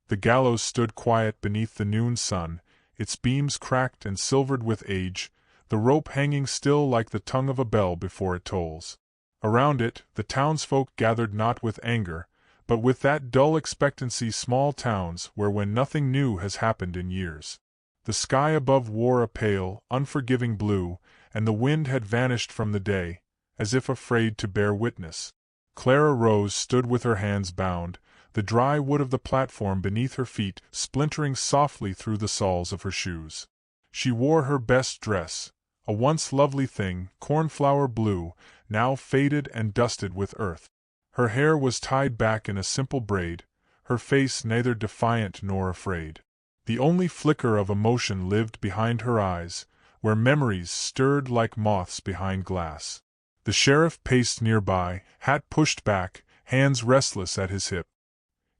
The gallows stood quiet beneath the noon sun, its beams cracked and silvered with age, the rope hanging still like the tongue of a bell before it tolls. Around it, the townsfolk gathered not with anger, but with that dull expectancy small towns wear when nothing new has happened in years. The sky above wore a pale, unforgiving blue, and the wind had vanished from the day, as if afraid to bear witness. Clara Rose stood with her hands bound, the dry wood of the platform beneath her feet splintering softly through the soles of her shoes. She wore her best dress, a once lovely thing, cornflower blue, now faded and dusted with earth. Her hair was tied back in a simple braid, her face neither defiant nor afraid. The only flicker of emotion lived behind her eyes, where memories stirred like moths behind glass. The sheriff paced nearby, hat pushed back, hands restless at his hip.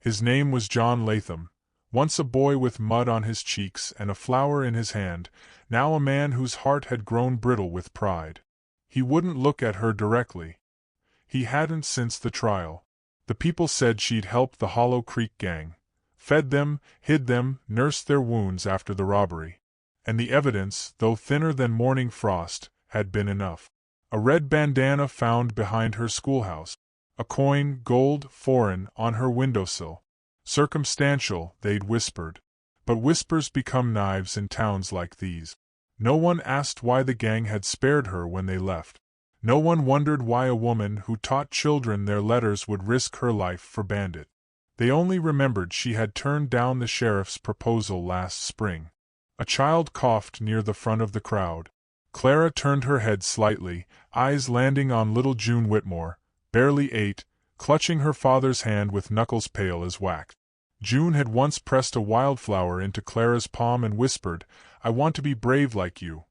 His name was John Latham, once a boy with mud on his cheeks and a flower in his hand, now a man whose heart had grown brittle with pride. He wouldn't look at her directly. He hadn't since the trial. The people said she'd helped the Hollow Creek gang, fed them, hid them, nursed their wounds after the robbery. And the evidence, though thinner than morning frost, had been enough. A red bandana found behind her schoolhouse. A coin, gold, foreign, on her windowsill. Circumstantial, they'd whispered. But whispers become knives in towns like these. No one asked why the gang had spared her when they left. No one wondered why a woman who taught children their letters would risk her life for bandit. They only remembered she had turned down the sheriff's proposal last spring. A child coughed near the front of the crowd. Clara turned her head slightly, eyes landing on little June Whitmore, barely 8, clutching her father's hand with knuckles pale as wax. June had once pressed a wildflower into Clara's palm and whispered, "I want to be brave like you."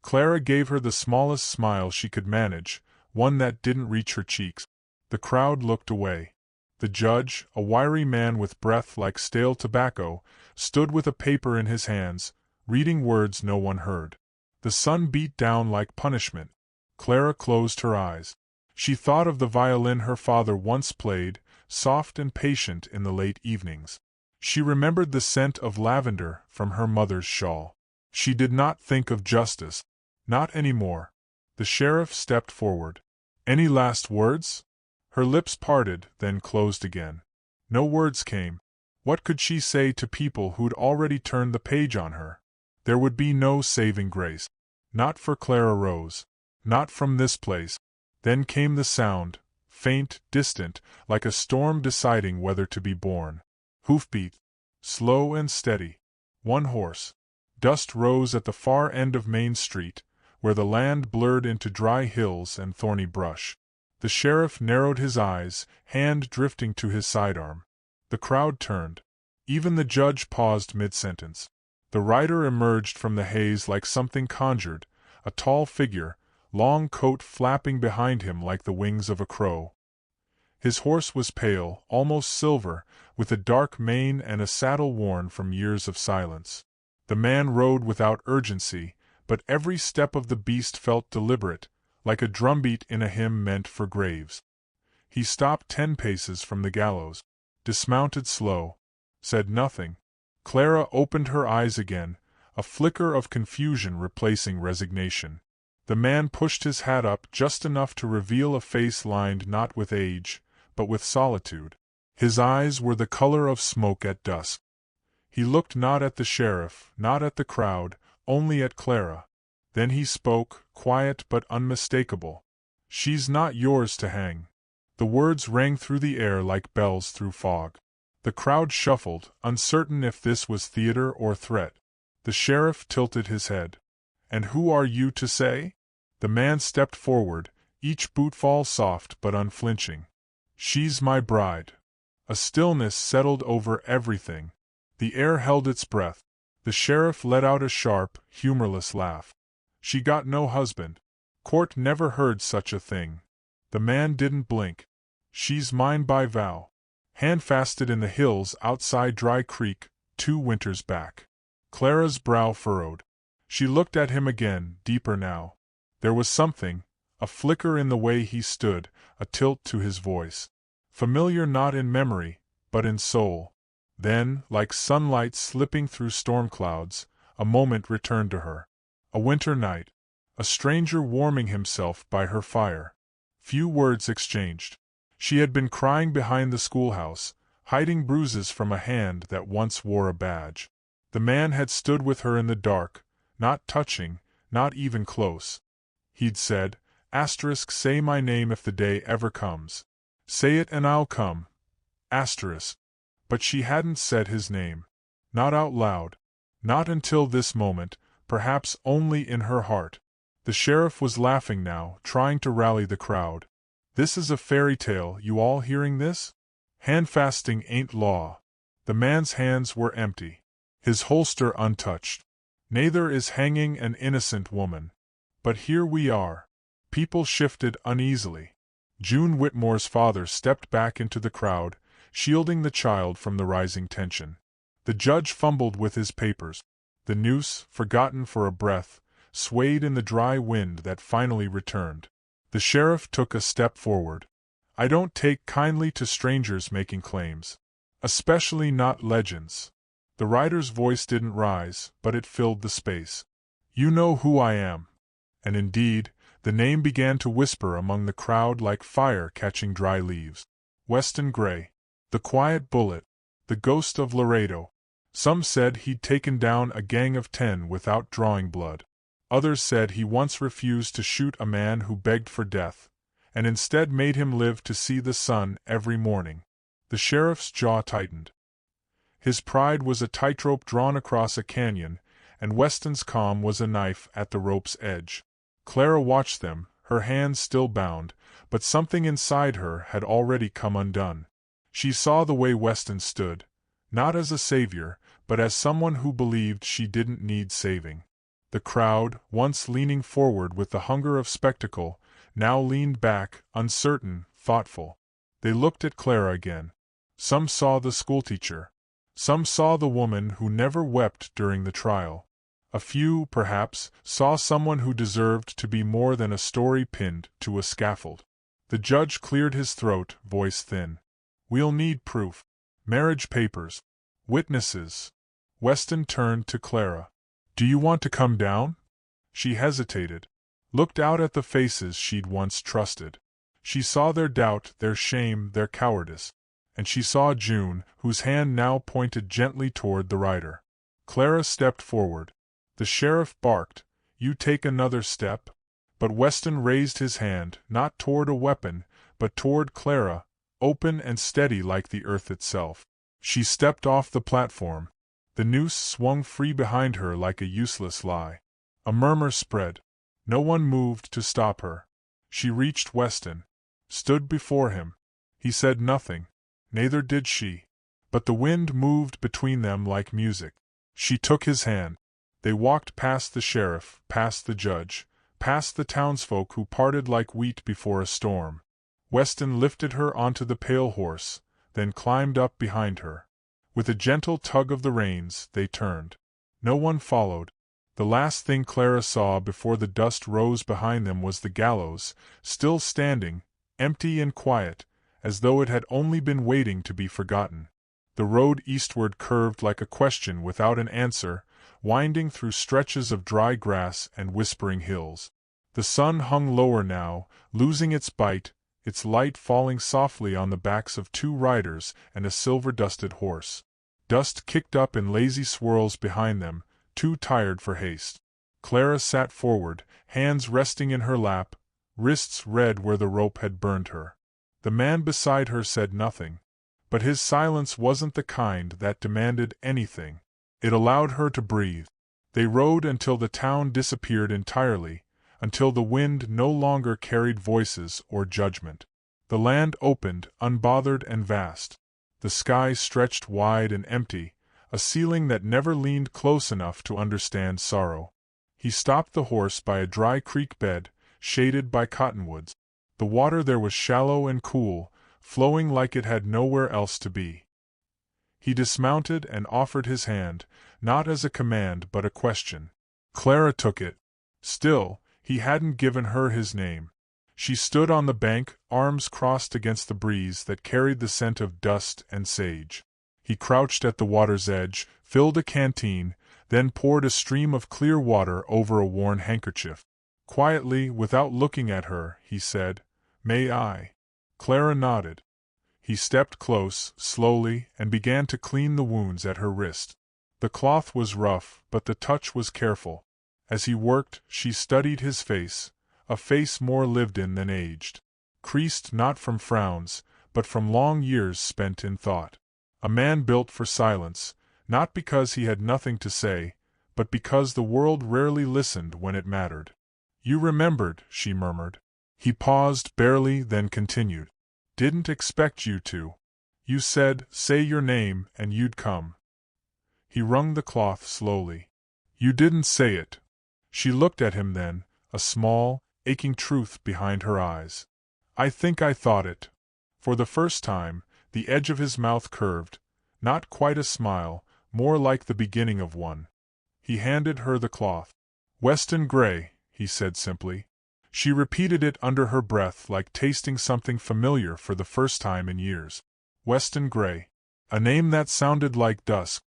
Clara gave her the smallest smile she could manage, one that didn't reach her cheeks. The crowd looked away. The judge, a wiry man with breath like stale tobacco, stood with a paper in his hands, reading words no one heard. The sun beat down like punishment. Clara closed her eyes. She thought of the violin her father once played, soft and patient in the late evenings. She remembered the scent of lavender from her mother's shawl. She did not think of justice. Not anymore. The sheriff stepped forward. "Any last words?" Her lips parted, then closed again. No words came. What could she say to people who'd already turned the page on her? There would be no saving grace. Not for Clara Rose. Not from this place. Then came the sound, faint, distant, like a storm deciding whether to be born. Hoofbeat. Slow and steady. One horse. Dust rose at the far end of Main Street, where the land blurred into dry hills and thorny brush. The sheriff narrowed his eyes, hand drifting to his sidearm. The crowd turned. Even the judge paused mid-sentence. The rider emerged from the haze like something conjured, a tall figure, long coat flapping behind him like the wings of a crow. His horse was pale, almost silver, with a dark mane and a saddle worn from years of silence. The man rode without urgency, but every step of the beast felt deliberate, like a drumbeat in a hymn meant for graves. He stopped 10 paces from the gallows, dismounted slow, said nothing. Clara opened her eyes again, a flicker of confusion replacing resignation. The man pushed his hat up just enough to reveal a face lined not with age, but with solitude. His eyes were the color of smoke at dusk. He looked not at the sheriff, not at the crowd, only at Clara. Then he spoke, quiet but unmistakable. "She's not yours to hang." The words rang through the air like bells through fog. The crowd shuffled, uncertain if this was theater or threat. The sheriff tilted his head. "And who are you to say?" The man stepped forward, each bootfall soft but unflinching. "She's my bride." A stillness settled over everything. The air held its breath. The sheriff let out a sharp, humorless laugh. "She got no husband. Court never heard such a thing." The man didn't blink. "She's mine by vow. Handfasted in the hills outside Dry Creek, 2 winters back." Clara's brow furrowed. She looked at him again, deeper now. There was something, a flicker in the way he stood, a tilt to his voice. Familiar not in memory, but in soul. Then, like sunlight slipping through storm clouds, a moment returned to her. A winter night. A stranger warming himself by her fire. Few words exchanged. She had been crying behind the schoolhouse, hiding bruises from a hand that once wore a badge. The man had stood with her in the dark, not touching, not even close. He'd said, "Say my name if the day ever comes. Say it and I'll come." But she hadn't said his name. Not out loud. Not until this moment, perhaps only in her heart. The sheriff was laughing now, trying to rally the crowd. "This is a fairy tale, you all hearing this? Handfasting ain't law." The man's hands were empty. His holster untouched. "Neither is hanging an innocent woman. But here we are." People shifted uneasily. June Whitmore's father stepped back into the crowd, shielding the child from the rising tension. The judge fumbled with his papers. The noose, forgotten for a breath, swayed in the dry wind that finally returned. The sheriff took a step forward. "I don't take kindly to strangers making claims. Especially not legends." The rider's voice didn't rise, but it filled the space. "You know who I am." And indeed, the name began to whisper among the crowd like fire catching dry leaves. Weston Gray. The quiet bullet. The ghost of Laredo. Some said he'd taken down a gang of 10 without drawing blood. Others said he once refused to shoot a man who begged for death, and instead made him live to see the sun every morning. The sheriff's jaw tightened. His pride was a tightrope drawn across a canyon, and Weston's calm was a knife at the rope's edge. Clara watched them, her hands still bound, but something inside her had already come undone. She saw the way Weston stood, not as a savior, but as someone who believed she didn't need saving. The crowd, once leaning forward with the hunger of spectacle, now leaned back, uncertain, thoughtful. They looked at Clara again. Some saw the schoolteacher. Some saw the woman who never wept during the trial. A few, perhaps, saw someone who deserved to be more than a story pinned to a scaffold. The judge cleared his throat, voice thin. "We'll need proof. Marriage papers. Witnesses." Weston turned to Clara. "Do you want to come down?" She hesitated. Looked out at the faces she'd once trusted. She saw their doubt, their shame, their cowardice. And she saw June, whose hand now pointed gently toward the rider. Clara stepped forward. The sheriff barked, "You take another step?" But Weston raised his hand, not toward a weapon, but toward Clara, open and steady like the earth itself. She stepped off the platform. The noose swung free behind her like a useless lie. A murmur spread. No one moved to stop her. She reached Weston. Stood before him. He said nothing. Neither did she. But the wind moved between them like music. She took his hand. They walked past the sheriff, past the judge, past the townsfolk who parted like wheat before a storm. Weston lifted her onto the pale horse, then climbed up behind her. With a gentle tug of the reins, they turned. No one followed. The last thing Clara saw before the dust rose behind them was the gallows, still standing, empty and quiet, as though it had only been waiting to be forgotten. The road eastward curved like a question without an answer, winding through stretches of dry grass and whispering hills. The sun hung lower now, losing its bite, its light falling softly on the backs of 2 riders and a silver-dusted horse. Dust kicked up in lazy swirls behind them, too tired for haste. Clara sat forward, hands resting in her lap, wrists red where the rope had burned her. The man beside her said nothing. But his silence wasn't the kind that demanded anything. It allowed her to breathe. They rode until the town disappeared entirely, until the wind no longer carried voices or judgment. The land opened, unbothered and vast. The sky stretched wide and empty, a ceiling that never leaned close enough to understand sorrow. He stopped the horse by a dry creek bed, shaded by cottonwoods. The water there was shallow and cool, flowing like it had nowhere else to be. He dismounted and offered his hand, not as a command but a question. Clara took it. Still, he hadn't given her his name. She stood on the bank, arms crossed against the breeze that carried the scent of dust and sage. He crouched at the water's edge, filled a canteen, then poured a stream of clear water over a worn handkerchief. Quietly, without looking at her, he said, "May I?" Clara nodded. He stepped close, slowly, and began to clean the wounds at her wrist. The cloth was rough, but the touch was careful. As he worked, she studied his face, a face more lived in than aged. Creased not from frowns, but from long years spent in thought. A man built for silence, not because he had nothing to say, but because the world rarely listened when it mattered. "You remembered," she murmured. He paused barely, then continued. "Didn't expect you to. You said, 'Say your name,' and you'd come." He wrung the cloth slowly. "You didn't say it." She looked at him then, a small, aching truth behind her eyes. "I think I thought it." For the first time, the edge of his mouth curved, not quite a smile, more like the beginning of one. He handed her the cloth. "Weston Gray," he said simply. She repeated it under her breath, like tasting something familiar for the first time in years. Weston Gray. A name that sounded like dusk.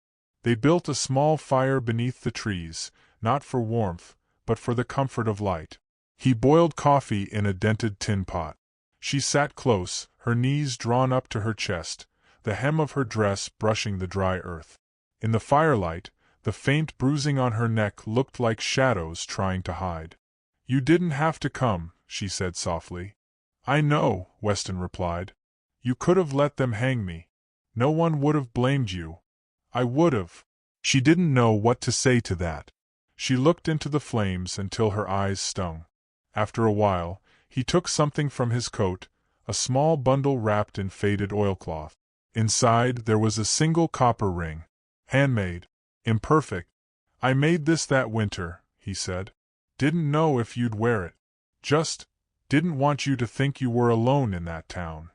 They built a small fire beneath the trees, not for warmth, but for the comfort of light. He boiled coffee in a dented tin pot. She sat close, her knees drawn up to her chest, the hem of her dress brushing the dry earth. In the firelight, the faint bruising on her neck looked like shadows trying to hide. "You didn't have to come," she said softly. "I know," Weston replied. "You could have let them hang me. No one would have blamed you. I would have." She didn't know what to say to that. She looked into the flames until her eyes stung. After a while, he took something from his coat, a small bundle wrapped in faded oilcloth. Inside there was a single copper ring. Handmade. Imperfect. "I made this that winter," he said. "Didn't know if you'd wear it. Just didn't want you to think you were alone in that town."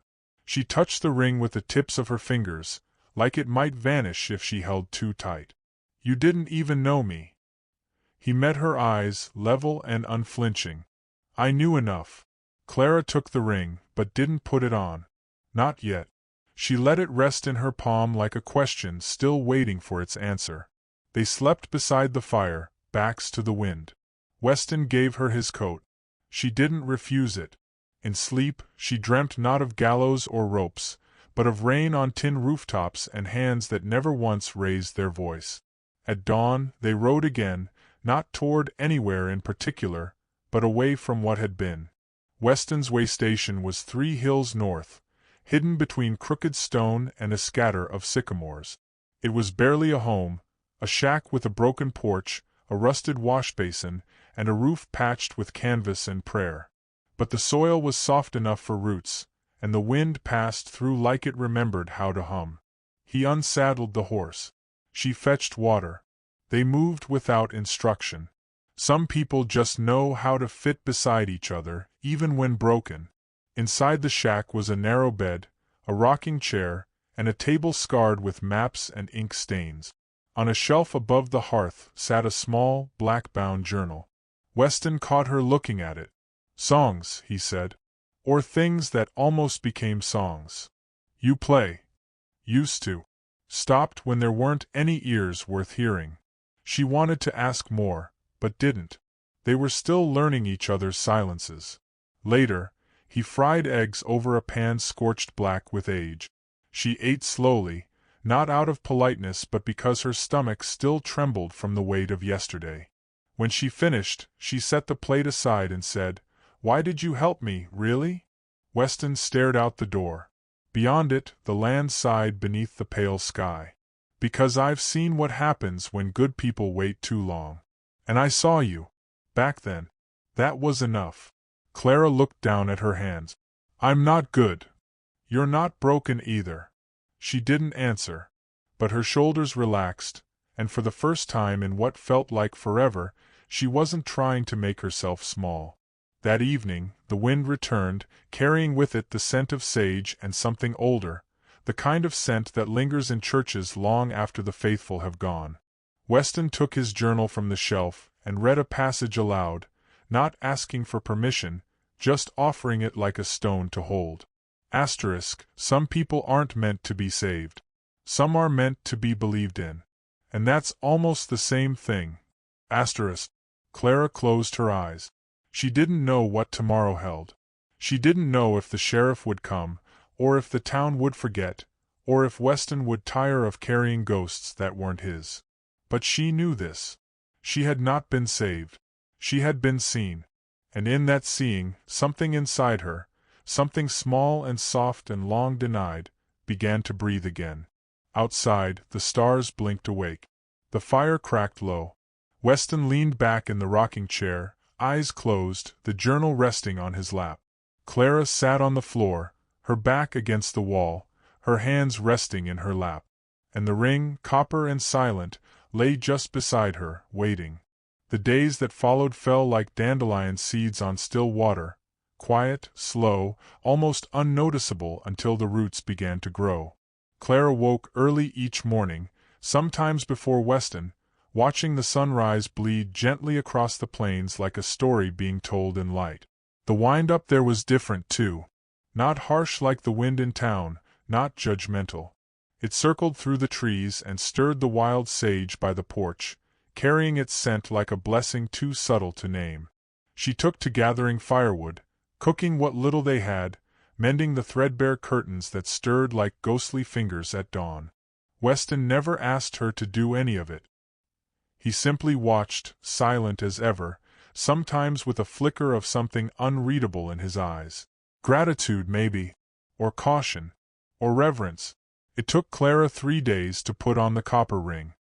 She touched the ring with the tips of her fingers, like it might vanish if she held too tight. "You didn't even know me." He met her eyes, level and unflinching. "I knew enough." Clara took the ring, but didn't put it on. Not yet. She let it rest in her palm like a question still waiting for its answer. They slept beside the fire, backs to the wind. Weston gave her his coat. She didn't refuse it. In sleep, she dreamt not of gallows or ropes, but of rain on tin rooftops and hands that never once raised their voice. At dawn, they rode again, not toward anywhere in particular, but away from what had been. Weston's way station was 3 hills north, hidden between crooked stone and a scatter of sycamores. It was barely a home, a shack with a broken porch, a rusted wash basin, and a roof patched with canvas and prayer. But the soil was soft enough for roots, and the wind passed through like it remembered how to hum. He unsaddled the horse. She fetched water. They moved without instruction. Some people just know how to fit beside each other, even when broken. Inside the shack was a narrow bed, a rocking chair, and a table scarred with maps and ink stains. On a shelf above the hearth sat a small, black-bound journal. Weston caught her looking at it. "Songs," he said. "Or things that almost became songs. You play." "Used to." Stopped when there weren't any ears worth hearing. She wanted to ask more, but didn't. They were still learning each other's silences. Later, he fried eggs over a pan scorched black with age. She ate slowly, not out of politeness but because her stomach still trembled from the weight of yesterday. When she finished, she set the plate aside and said, "Why did you help me, really?" Weston stared out the door. Beyond it, the land sighed beneath the pale sky. "Because I've seen what happens when good people wait too long. And I saw you. Back then. That was enough." Clara looked down at her hands. "I'm not good." "You're not broken either." She didn't answer. But her shoulders relaxed, and for the first time in what felt like forever, she wasn't trying to make herself small. That evening, the wind returned, carrying with it the scent of sage and something older, the kind of scent that lingers in churches long after the faithful have gone. Weston took his journal from the shelf and read a passage aloud, not asking for permission, just offering it like a stone to hold. Asterisk, some people aren't meant to be saved. Some are meant to be believed in. And that's almost the same thing. Asterisk. Clara closed her eyes. She didn't know what tomorrow held. She didn't know if the sheriff would come, or if the town would forget, or if Weston would tire of carrying ghosts that weren't his. But she knew this. She had not been saved. She had been seen. And in that seeing, something inside her, something small and soft and long denied, began to breathe again. Outside, the stars blinked awake. The fire cracked low. Weston leaned back in the rocking chair, eyes closed, the journal resting on his lap. Clara sat on the floor, her back against the wall, her hands resting in her lap. And the ring, copper and silent, lay just beside her, waiting. The days that followed fell like dandelion seeds on still water, quiet, slow, almost unnoticeable until the roots began to grow. Clara woke early each morning, sometimes before Weston, watching the sunrise bleed gently across the plains like a story being told in light. The wind-up there was different too. Not harsh like the wind in town, not judgmental. It circled through the trees and stirred the wild sage by the porch, carrying its scent like a blessing too subtle to name. She took to gathering firewood, cooking what little they had, mending the threadbare curtains that stirred like ghostly fingers at dawn. Weston never asked her to do any of it. He simply watched, silent as ever, sometimes with a flicker of something unreadable in his eyes. Gratitude, maybe, or caution, or reverence. It took Clara 3 days to put on the copper ring.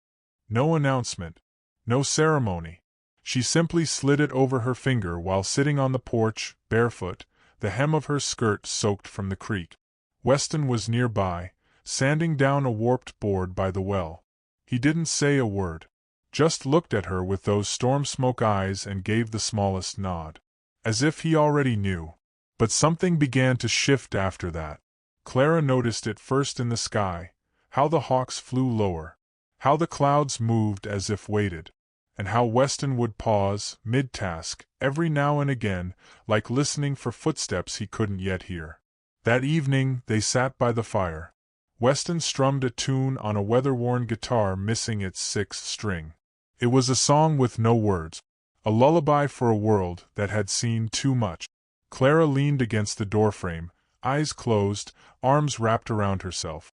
No announcement, no ceremony. She simply slid it over her finger while sitting on the porch, barefoot, the hem of her skirt soaked from the creek. Weston was nearby, sanding down a warped board by the well. He didn't say a word. Just looked at her with those storm-smoke eyes and gave the smallest nod. As if he already knew. But something began to shift after that. Clara noticed it first in the sky, how the hawks flew lower, how the clouds moved as if weighted, and how Weston would pause, mid-task, every now and again, like listening for footsteps he couldn't yet hear. That evening, they sat by the fire. Weston strummed a tune on a weather-worn guitar missing its 6th string. It was a song with no words, a lullaby for a world that had seen too much. Clara leaned against the doorframe, eyes closed, arms wrapped around herself.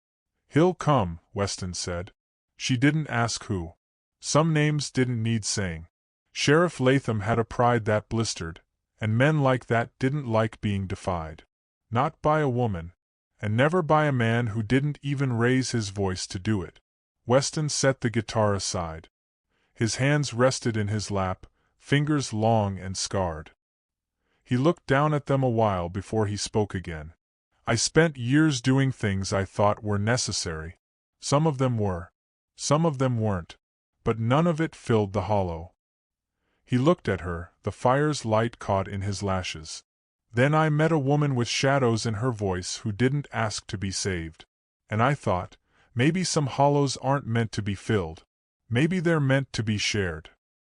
"He'll come," Weston said. She didn't ask who. Some names didn't need saying. Sheriff Latham had a pride that blistered, and men like that didn't like being defied. Not by a woman, and never by a man who didn't even raise his voice to do it. Weston set the guitar aside. His hands rested in his lap, fingers long and scarred. He looked down at them a while before he spoke again. "I spent years doing things I thought were necessary. Some of them were. Some of them weren't. But none of it filled the hollow." He looked at her, the fire's light caught in his lashes. "Then I met a woman with shadows in her voice who didn't ask to be saved. And I thought, maybe some hollows aren't meant to be filled. Maybe they're meant to be shared."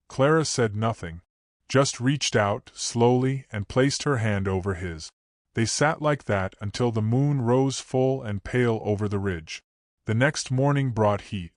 Clara said nothing, just reached out, slowly, and placed her hand over his. They sat like that until the moon rose full and pale over the ridge. The next morning brought heat.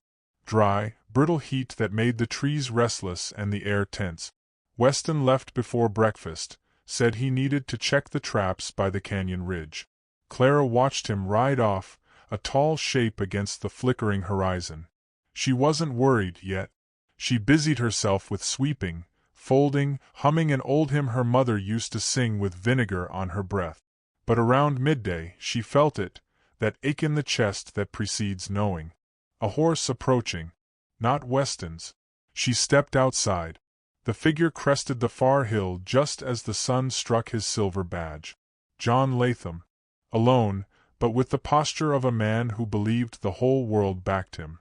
Dry, brittle heat that made the trees restless and the air tense. Weston left before breakfast, said he needed to check the traps by the canyon ridge. Clara watched him ride off, a tall shape against the flickering horizon. She wasn't worried yet. She busied herself with sweeping, folding, humming an old hymn her mother used to sing with vinegar on her breath. But around midday she felt it, that ache in the chest that precedes knowing. A horse approaching. Not Weston's. She stepped outside. The figure crested the far hill just as the sun struck his silver badge. John Latham. Alone, but with the posture of a man who believed the whole world backed him.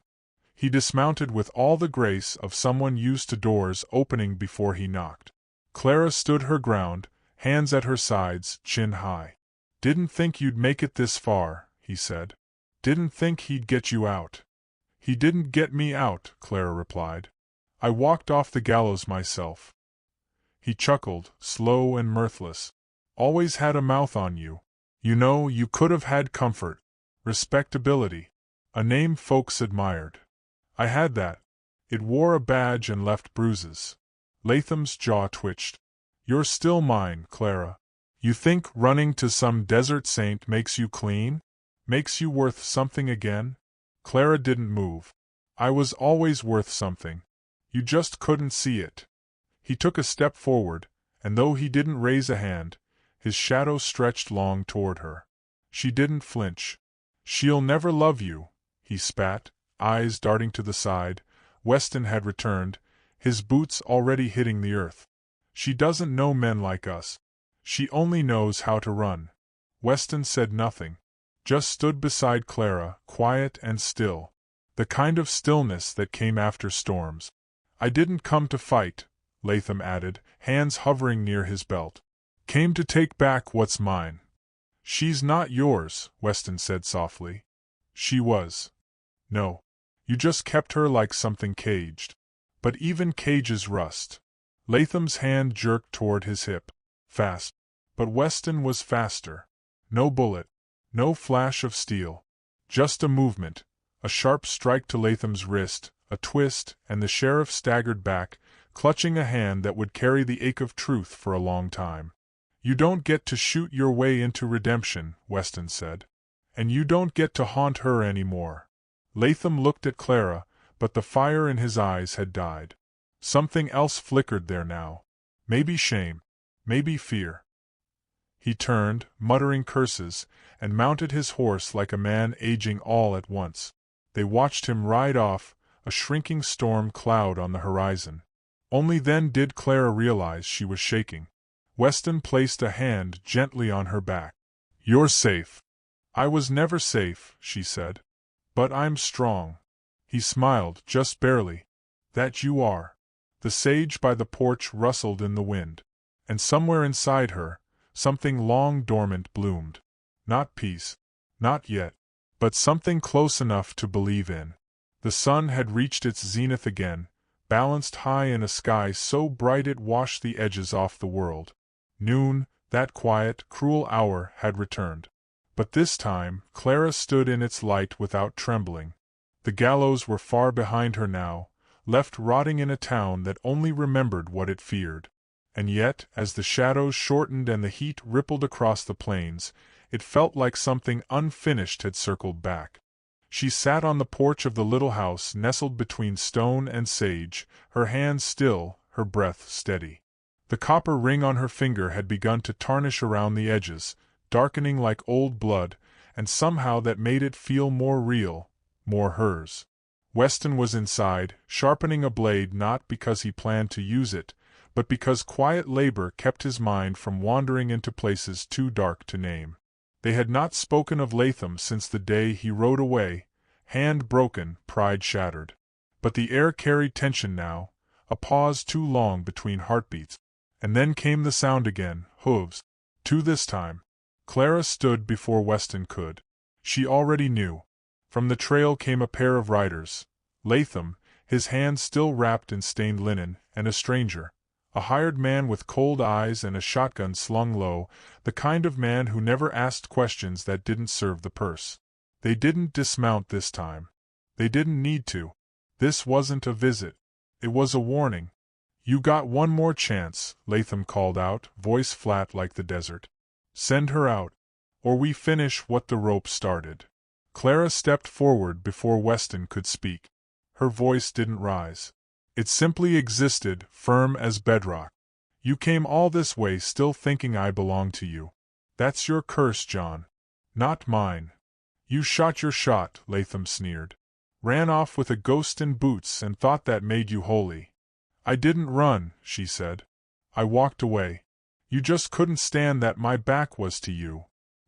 He dismounted with all the grace of someone used to doors opening before he knocked. Clara stood her ground, hands at her sides, chin high. "Didn't think you'd make it this far," he said. "Didn't think he'd get you out." "He didn't get me out," Clara replied. "I walked off the gallows myself." He chuckled, slow and mirthless. "Always had a mouth on you. You know, you could have had comfort, respectability. A name folks admired. I had that. It wore a badge and left bruises. Latham's jaw twitched. You're still mine, Clara. You think running to some desert saint makes you clean? Makes you worth something again? Clara didn't move. I was always worth something. You just couldn't see it. He took a step forward, and though he didn't raise a hand, his shadow stretched long toward her. She didn't flinch. She'll never love you, he spat, eyes darting to the side. Weston had returned, his boots already hitting the earth. She doesn't know men like us. She only knows how to run. Weston said nothing, just stood beside Clara, quiet and still. The kind of stillness that came after storms. I didn't come to fight, Latham added, hands hovering near his belt. Came to take back what's mine. She's not yours, Weston said softly. She was. No. You just kept her like something caged. But even cages rust. Latham's hand jerked toward his hip. Fast. But Weston was faster. No bullet. No flash of steel. Just a movement. A sharp strike to Latham's wrist, a twist, and the sheriff staggered back, clutching a hand that would carry the ache of truth for a long time. You don't get to shoot your way into redemption, Weston said. And you don't get to haunt her anymore. Latham looked at Clara, but the fire in his eyes had died. Something else flickered there now. Maybe shame. Maybe fear. He turned, muttering curses, and mounted his horse like a man aging all at once. They watched him ride off, a shrinking storm cloud on the horizon. Only then did Clara realize she was shaking. Weston placed a hand gently on her back. You're safe. I was never safe, she said. But I'm strong. He smiled, just barely. That you are. The sage by the porch rustled in the wind. And somewhere inside her, something long dormant bloomed. Not peace. Not yet. But something close enough to believe in. The sun had reached its zenith again, balanced high in a sky so bright it washed the edges off the world. Noon, that quiet, cruel hour, had returned. But this time, Clara stood in its light without trembling. The gallows were far behind her now, left rotting in a town that only remembered what it feared. And yet, as the shadows shortened and the heat rippled across the plains, it felt like something unfinished had circled back. She sat on the porch of the little house nestled between stone and sage, her hands still, her breath steady. The copper ring on her finger had begun to tarnish around the edges, darkening like old blood, and somehow that made it feel more real, more hers. Weston was inside, sharpening a blade not because he planned to use it, but because quiet labor kept his mind from wandering into places too dark to name. They had not spoken of Latham since the day he rode away, hand broken, pride shattered. But the air carried tension now, a pause too long between heartbeats. And then came the sound again, hooves. Two this time. Clara stood before Weston could. She already knew. From the trail came a pair of riders. Latham, his hands still wrapped in stained linen, and a stranger. A hired man with cold eyes and a shotgun slung low, the kind of man who never asked questions that didn't serve the purse. They didn't dismount this time. They didn't need to. This wasn't a visit. It was a warning. You got one more chance, Latham called out, voice flat like the desert. Send her out, or we finish what the rope started. Clara stepped forward before Weston could speak. Her voice didn't rise. It simply existed, firm as bedrock. You came all this way still thinking I belong to you. That's your curse, John. Not mine. You shot your shot, Latham sneered. Ran off with a ghost in boots and thought that made you holy. I didn't run, she said. I walked away. You just couldn't stand that my back was to you.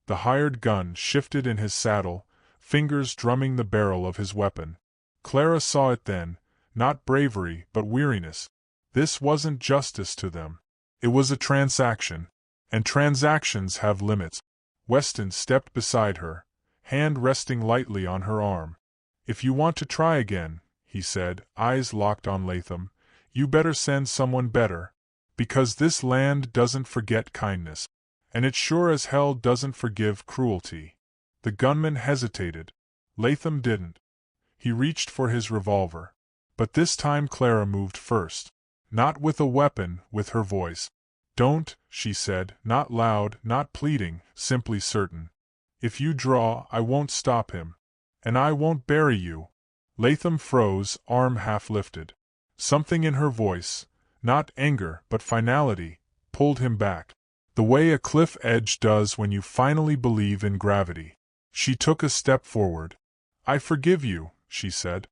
The hired gun shifted in his saddle, fingers drumming the barrel of his weapon. Clara saw it then, not bravery but weariness. This wasn't justice to them. It was a transaction. And transactions have limits. Weston stepped beside her, hand resting lightly on her arm. If you want to try again, he said, eyes locked on Latham, you better send someone better. Because this land doesn't forget kindness. And it sure as hell doesn't forgive cruelty. The gunman hesitated. Latham didn't. He reached for his revolver. But this time Clara moved first. Not with a weapon, with her voice. "Don't," she said, not loud, not pleading, simply certain. "If you draw, I won't stop him. And I won't bury you." Latham froze, arm half lifted. Something in her voice, not anger but finality, pulled him back. The way a cliff edge does when you finally believe in gravity. She took a step forward. "I forgive you," she said.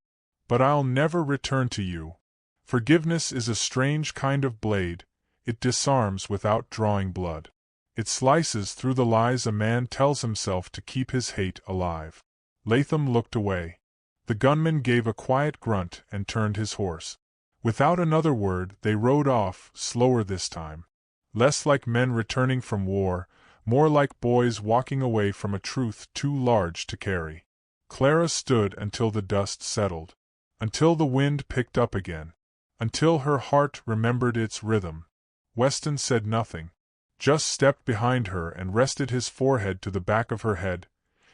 "But I'll never return to you." Forgiveness is a strange kind of blade. It disarms without drawing blood. It slices through the lies a man tells himself to keep his hate alive. Latham looked away. The gunman gave a quiet grunt and turned his horse. Without another word, they rode off, slower this time. Less like men returning from war, more like boys walking away from a truth too large to carry. Clara stood until the dust settled. Until the wind picked up again. Until her heart remembered its rhythm. Weston said nothing. Just stepped behind her and rested his forehead to the back of her head,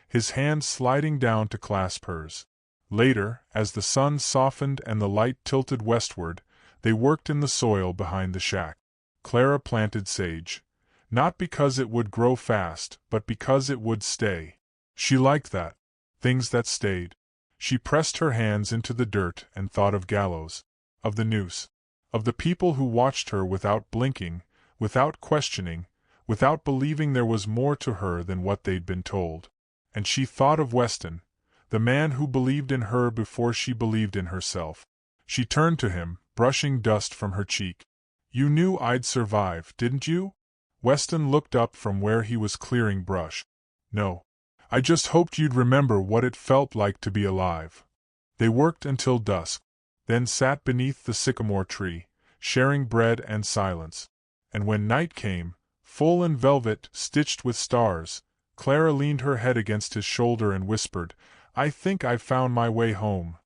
his hand sliding down to clasp hers. Later, as the sun softened and the light tilted westward, they worked in the soil behind the shack. Clara planted sage. Not because it would grow fast, but because it would stay. She liked that. Things that stayed. She pressed her hands into the dirt and thought of gallows, of the noose, of the people who watched her without blinking, without questioning, without believing there was more to her than what they'd been told. And she thought of Weston, the man who believed in her before she believed in herself. She turned to him, brushing dust from her cheek. "You knew I'd survive, didn't you?" Weston looked up from where he was clearing brush. "No. I just hoped you'd remember what it felt like to be alive." They worked until dusk, then sat beneath the sycamore tree, sharing bread and silence. And when night came, full and velvet, stitched with stars, Clara leaned her head against his shoulder and whispered, "I think I've found my way home."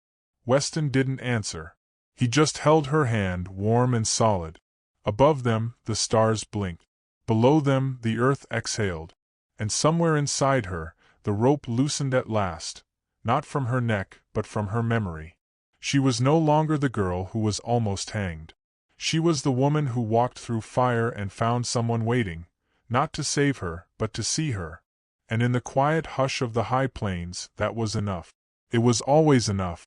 Weston didn't answer. He just held her hand, warm and solid. Above them, the stars blinked. Below them, the earth exhaled. And somewhere inside her, the rope loosened at last, not from her neck, but from her memory. She was no longer the girl who was almost hanged. She was the woman who walked through fire and found someone waiting, not to save her, but to see her. And in the quiet hush of the high plains, that was enough. It was always enough.